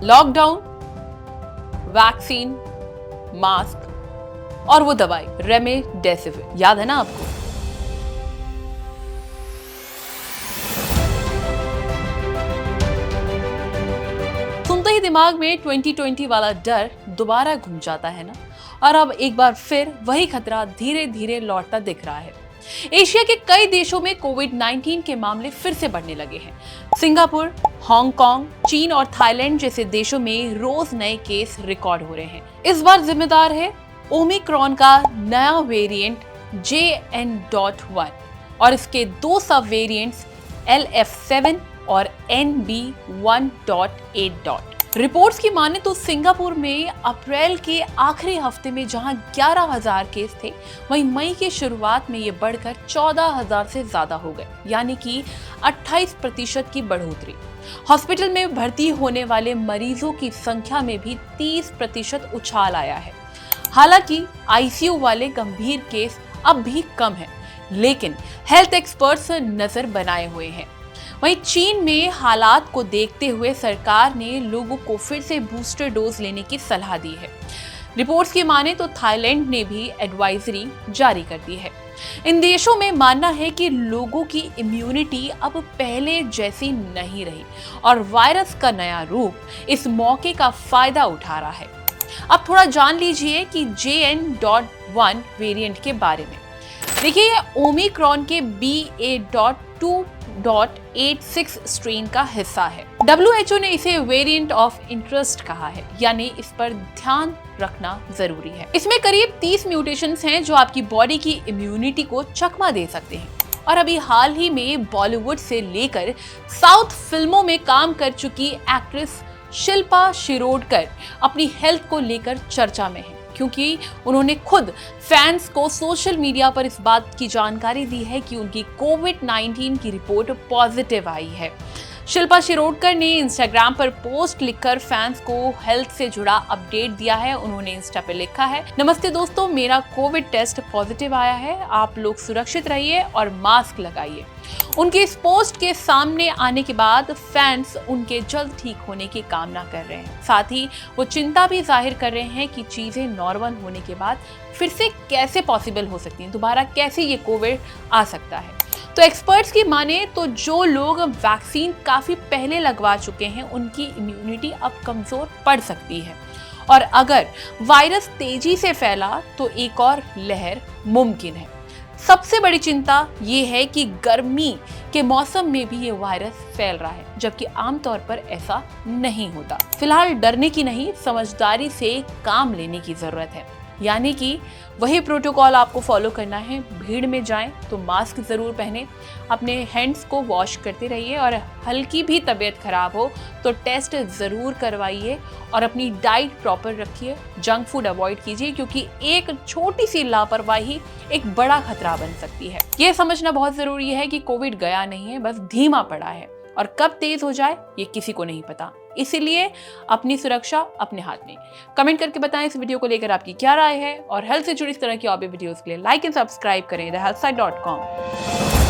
Lockdown, vaccine, mask और वो दवाई रेमडेसिविर, याद है ना आपको? सुनते ही दिमाग में 2020 वाला डर दोबारा घूम जाता है ना। और अब एक बार फिर वही खतरा धीरे धीरे लौटता दिख रहा है। एशिया के कई देशों में कोविड-19 के मामले फिर से बढ़ने लगे हैं। सिंगापुर, हांगकांग, चीन और थाईलैंड जैसे देशों में रोज नए केस रिकॉर्ड हो रहे हैं। इस बार जिम्मेदार है ओमिक्रॉन का नया वेरिएंट JN.1 और इसके दो सब वेरिएंट्स LF7 और NB1.8. रिपोर्ट्स की माने तो सिंगापुर में अप्रैल के आखिरी हफ्ते में जहां 11,000 केस थे, वहीं मई के शुरुआत में ये बढ़कर 14,000 से ज्यादा हो गए, यानी कि 28% की बढ़ोतरी। हॉस्पिटल में भर्ती होने वाले मरीजों की संख्या में भी 30% उछाल आया है। हालांकि ICU वाले गंभीर केस अब भी कम है, लेकिन हेल्थ एक्सपर्ट्स नजर बनाए हुए हैं। वहीं चीन में हालात को देखते हुए सरकार ने लोगों को फिर से बूस्टर डोज लेने की सलाह दी है। रिपोर्ट्स की माने तो थाईलैंड ने भी एडवाइजरी जारी कर दी है। इन देशों में मानना है कि लोगों की इम्यूनिटी अब पहले जैसी नहीं रही और वायरस का नया रूप इस मौके का फायदा उठा रहा है। अब थोड़ा जान लीजिए कि JN.1 वेरिएंट के बारे में। देखिए, ये ओमिक्रॉन के BA.2.86 स्ट्रेन का हिस्सा है। WHO ने इसे वेरिएंट ऑफ इंटरेस्ट कहा है, यानी इस पर ध्यान रखना जरूरी है। इसमें करीब 30 म्यूटेशंस हैं जो आपकी बॉडी की इम्यूनिटी को चकमा दे सकते हैं। और अभी हाल ही में बॉलीवुड से लेकर साउथ फिल्मों में काम कर चुकी एक्ट्रेस शिल्पा शिरोडकर अपनी हेल्थ को लेकर चर्चा में है, क्योंकि उन्होंने खुद फैंस को सोशल मीडिया पर इस बात की जानकारी दी है कि उनकी कोविड-19 की रिपोर्ट पॉजिटिव आई है। शिल्पा शिरोडकर ने इंस्टाग्राम पर पोस्ट लिखकर फैंस को हेल्थ से जुड़ा अपडेट दिया है। उन्होंने इंस्टा पे लिखा है, नमस्ते दोस्तों, मेरा कोविड टेस्ट पॉजिटिव आया है, आप लोग सुरक्षित रहिए और मास्क लगाइए। उनके इस पोस्ट के सामने आने के बाद फैंस उनके जल्द ठीक होने की कामना कर रहे हैं। साथ ही वो चिंता भी जाहिर कर रहे हैं कि चीजें नॉर्मल होने के बाद फिर से कैसे पॉसिबल हो सकती हैं, दोबारा कैसे ये कोविड आ सकता है। तो एक्सपर्ट्स की माने तो जो लोग वैक्सीन काफी पहले लगवा चुके हैं, उनकी इम्यूनिटी अब कमजोर पड़ सकती है और अगर वायरस तेजी से फैला तो एक और लहर मुमकिन है। सबसे बड़ी चिंता ये है कि गर्मी के मौसम में भी ये वायरस फैल रहा है, जबकि आमतौर पर ऐसा नहीं होता। फिलहाल डरने की नहीं, समझदारी से काम लेने की जरूरत है, यानी कि वही प्रोटोकॉल आपको फॉलो करना है। भीड़ में जाएं तो मास्क जरूर पहने, अपने हैंड्स को वॉश करते रहिए और हल्की भी तबीयत खराब हो तो टेस्ट जरूर करवाइए और अपनी डाइट प्रॉपर रखिए। जंक फूड अवॉइड कीजिए, क्योंकि एक छोटी सी लापरवाही एक बड़ा खतरा बन सकती है। ये समझना बहुत जरूरी है कि कोविड गया नहीं है, बस धीमा पड़ा है और कब तेज हो जाए ये किसी को नहीं पता। इसीलिए अपनी सुरक्षा अपने हाथ में। कमेंट करके बताएं इस वीडियो को लेकर आपकी क्या राय है और हेल्थ से जुड़ी इस तरह की और भी वीडियोस के लिए लाइक एंड सब्सक्राइब करें thehealthsite.com।